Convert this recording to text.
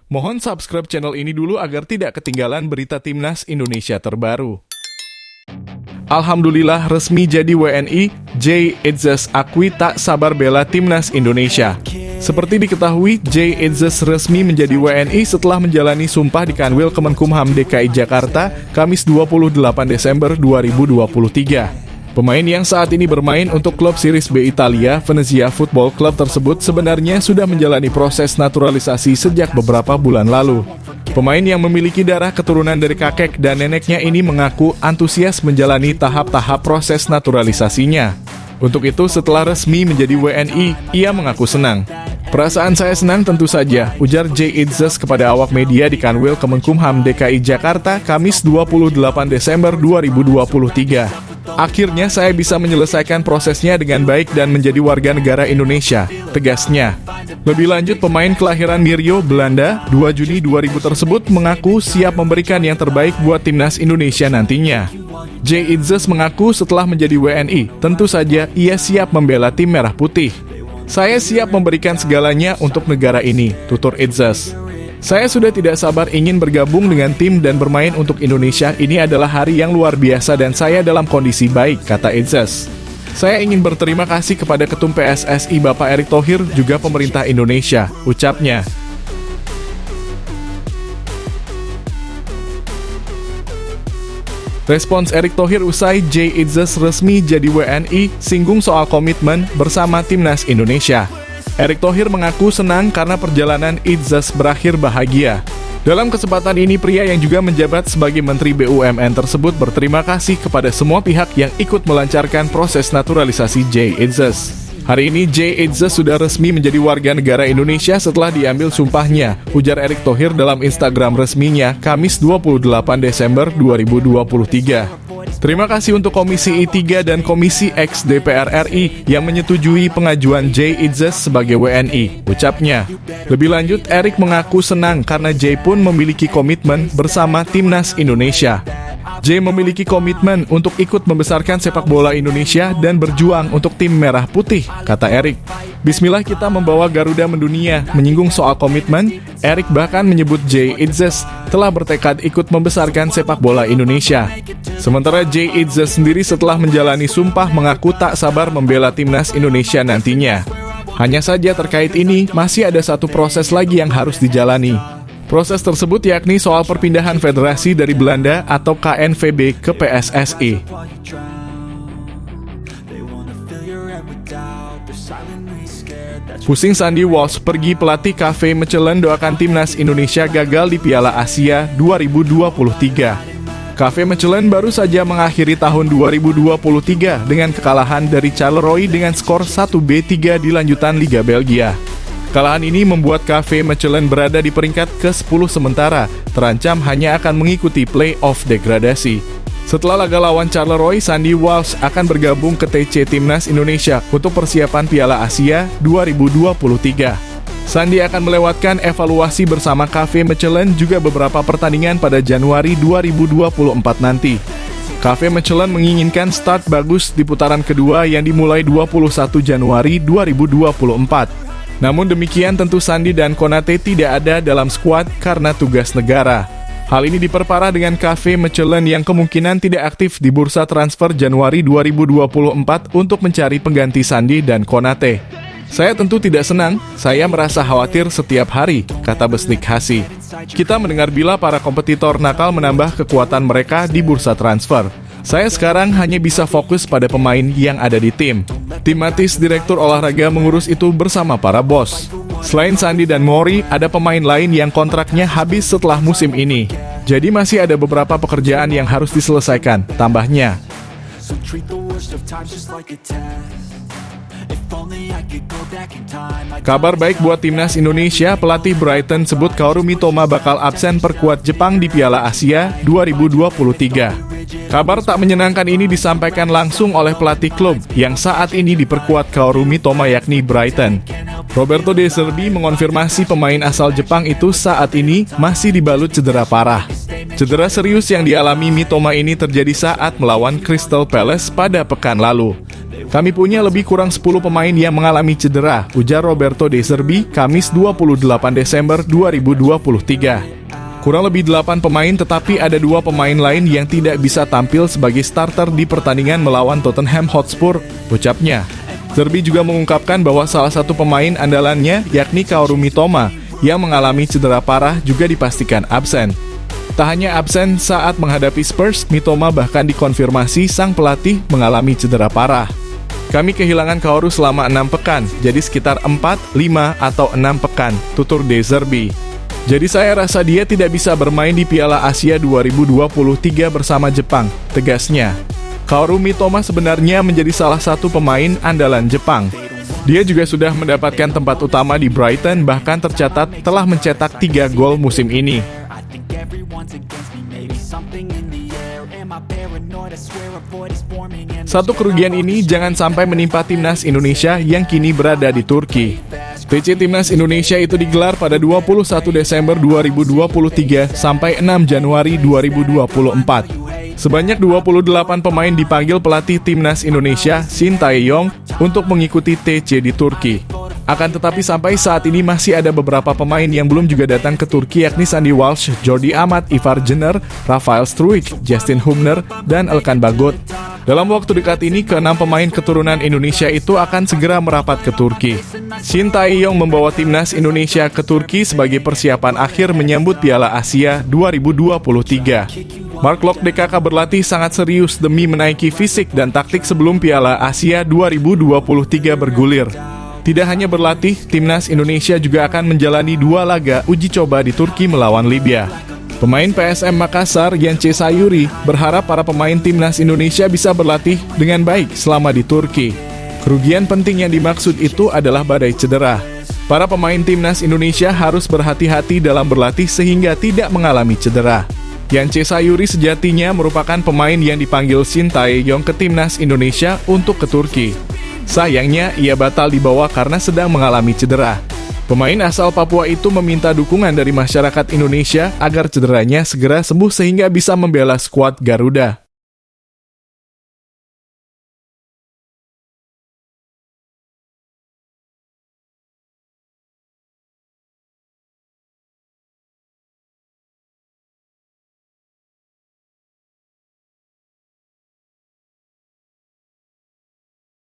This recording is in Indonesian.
Mohon subscribe channel ini dulu agar tidak ketinggalan berita Timnas Indonesia terbaru. Alhamdulillah resmi jadi WNI, Jay Itzes akui tak sabar bela Timnas Indonesia. Seperti diketahui, Jay Itzes resmi menjadi WNI setelah menjalani sumpah di Kanwil Kemenkumham DKI Jakarta, Kamis 28 Desember 2023. Pemain yang saat ini bermain untuk klub Series B Italia, Venezia Football Club tersebut sebenarnya sudah menjalani proses naturalisasi sejak beberapa bulan lalu. Pemain yang memiliki darah keturunan dari kakek dan neneknya ini mengaku antusias menjalani tahap-tahap proses naturalisasinya. Untuk itu, setelah resmi menjadi WNI, ia mengaku senang. "Perasaan saya senang tentu saja," ujar Jay Itzes kepada awak media di Kanwil Kemenkumham DKI Jakarta, Kamis 28 Desember 2023. "Akhirnya saya bisa menyelesaikan prosesnya dengan baik dan menjadi warga negara Indonesia," tegasnya. Lebih lanjut, pemain kelahiran Mirio, Belanda, 2 Juni 2000 tersebut mengaku siap memberikan yang terbaik buat Timnas Indonesia nantinya. Jay Itzes mengaku setelah menjadi WNI, tentu saja ia siap membela tim merah putih. "Saya siap memberikan segalanya untuk negara ini," tutur Itzes. "Saya sudah tidak sabar ingin bergabung dengan tim dan bermain untuk Indonesia. Ini adalah hari yang luar biasa dan saya dalam kondisi baik," kata Itzes. "Saya ingin berterima kasih kepada Ketum PSSI Bapak Erick Thohir juga pemerintah Indonesia," ucapnya. Respons Erick Thohir usai Jay Itzes resmi jadi WNI singgung soal komitmen bersama Timnas Indonesia. Erick Thohir mengaku senang karena perjalanan Itzes berakhir bahagia. Dalam kesempatan ini, pria yang juga menjabat sebagai Menteri BUMN tersebut berterima kasih kepada semua pihak yang ikut melancarkan proses naturalisasi Jay Itzes. "Hari ini Jay Itzes sudah resmi menjadi warga negara Indonesia setelah diambil sumpahnya," ujar Erick Thohir dalam Instagram resminya Kamis 28 Desember 2023. "Terima kasih untuk Komisi I3 dan Komisi X DPR RI yang menyetujui pengajuan Jay Itzes sebagai WNI," ucapnya. Lebih lanjut, Erick mengaku senang karena Jay pun memiliki komitmen bersama Timnas Indonesia. "Jay memiliki komitmen untuk ikut membesarkan sepak bola Indonesia dan berjuang untuk tim merah putih," kata Erick. "Bismillah kita membawa Garuda mendunia." Menyinggung soal komitmen, Erick bahkan menyebut Jay Itzes telah bertekad ikut membesarkan sepak bola Indonesia. Sementara Jay Itzes sendiri setelah menjalani sumpah mengaku tak sabar membela Timnas Indonesia nantinya. Hanya saja terkait ini, masih ada satu proses lagi yang harus dijalani. Proses tersebut yakni soal perpindahan federasi dari Belanda atau KNVB ke PSSI. Pusing Sandy Walsh pergi pelatih Cafe Mechelen doakan Timnas Indonesia gagal di Piala Asia 2023. Cafe Mechelen baru saja mengakhiri tahun 2023 dengan kekalahan dari Charleroi dengan skor 1-3 di lanjutan Liga Belgia. Kekalahan ini membuat Cafe Mechelen berada di peringkat ke-10 sementara, terancam hanya akan mengikuti play-off degradasi. Setelah laga lawan Charleroi, Sandy Walsh akan bergabung ke TC Timnas Indonesia untuk persiapan Piala Asia 2023. Sandy akan melewatkan evaluasi bersama Cafe Mechelen juga beberapa pertandingan pada Januari 2024 nanti. Cafe Mechelen menginginkan start bagus di putaran kedua yang dimulai 21 Januari 2024. Namun demikian tentu Sandy dan Konate tidak ada dalam skuad karena tugas negara. Hal ini diperparah dengan Cafe Mechelen yang kemungkinan tidak aktif di bursa transfer Januari 2024 untuk mencari pengganti Sandy dan Konate. "Saya tentu tidak senang, saya merasa khawatir setiap hari," kata Besnik Hasi. "Kita mendengar bila para kompetitor nakal menambah kekuatan mereka di bursa transfer. Saya sekarang hanya bisa fokus pada pemain yang ada di tim. Tim Matis, direktur olahraga, mengurus itu bersama para bos. Selain Sandy dan Mori, ada pemain lain yang kontraknya habis setelah musim ini. Jadi masih ada beberapa pekerjaan yang harus diselesaikan," tambahnya. Kabar baik buat Timnas Indonesia, pelatih Brighton sebut Kaoru Mitoma bakal absen perkuat Jepang di Piala Asia 2023. Kabar tak menyenangkan ini disampaikan langsung oleh pelatih klub yang saat ini diperkuat Kaoru Mitoma yakni Brighton. Roberto De Zerbi mengonfirmasi pemain asal Jepang itu saat ini masih dibalut cedera parah. Cedera serius yang dialami Mitoma ini terjadi saat melawan Crystal Palace pada pekan lalu. Kami punya lebih kurang 10 pemain yang mengalami cedera, ujar Roberto De Zerbi, Kamis 28 Desember 2023. Kurang lebih 8 pemain, tetapi ada 2 pemain lain yang tidak bisa tampil sebagai starter di pertandingan melawan Tottenham Hotspur, ucapnya. Zerbi juga mengungkapkan bahwa salah satu pemain andalannya, yakni Kaoru Mitoma, yang mengalami cedera parah juga dipastikan absen. Tak hanya absen saat menghadapi Spurs, Mitoma bahkan dikonfirmasi sang pelatih mengalami cedera parah. Kami kehilangan Kaoru selama 6 pekan, jadi sekitar 4, 5, atau 6 pekan, tutur De Zerbi. Jadi saya rasa dia tidak bisa bermain di Piala Asia 2023 bersama Jepang, tegasnya. Kaoru Mitoma sebenarnya menjadi salah satu pemain andalan Jepang. Dia juga sudah mendapatkan tempat utama di Brighton, bahkan tercatat telah mencetak 3 gol musim ini. Satu kerugian ini jangan sampai menimpa timnas Indonesia yang kini berada di Turki. TC Timnas Indonesia itu digelar pada 21 Desember 2023 sampai 6 Januari 2024. Sebanyak 28 pemain dipanggil pelatih Timnas Indonesia, Shin Tae-yong, untuk mengikuti TC di Turki. Akan tetapi sampai saat ini masih ada beberapa pemain yang belum juga datang ke Turki, yakni Sandy Walsh, Jordi Amat, Ivar Jenner, Rafael Struijk, Justin Hubner, dan Elkan Bagot. Dalam waktu dekat ini, ke-6 pemain keturunan Indonesia itu akan segera merapat ke Turki. Shin Tae-yong membawa timnas Indonesia ke Turki sebagai persiapan akhir menyambut Piala Asia 2023. Mark Locke DKK berlatih sangat serius demi menaiki fisik dan taktik sebelum Piala Asia 2023 bergulir. Tidak hanya berlatih, timnas Indonesia juga akan menjalani 2 laga uji coba di Turki melawan Libya. Pemain PSM Makassar, Yance Sayuri, berharap para pemain timnas Indonesia bisa berlatih dengan baik selama di Turki. Kerugian penting yang dimaksud itu adalah badai cedera. Para pemain timnas Indonesia harus berhati-hati dalam berlatih sehingga tidak mengalami cedera. Yance Sayuri sejatinya merupakan pemain yang dipanggil Shin Tae-yong ke timnas Indonesia untuk ke Turki. Sayangnya, ia batal dibawa karena sedang mengalami cedera. Pemain asal Papua itu meminta dukungan dari masyarakat Indonesia agar cederanya segera sembuh sehingga bisa membela skuad Garuda.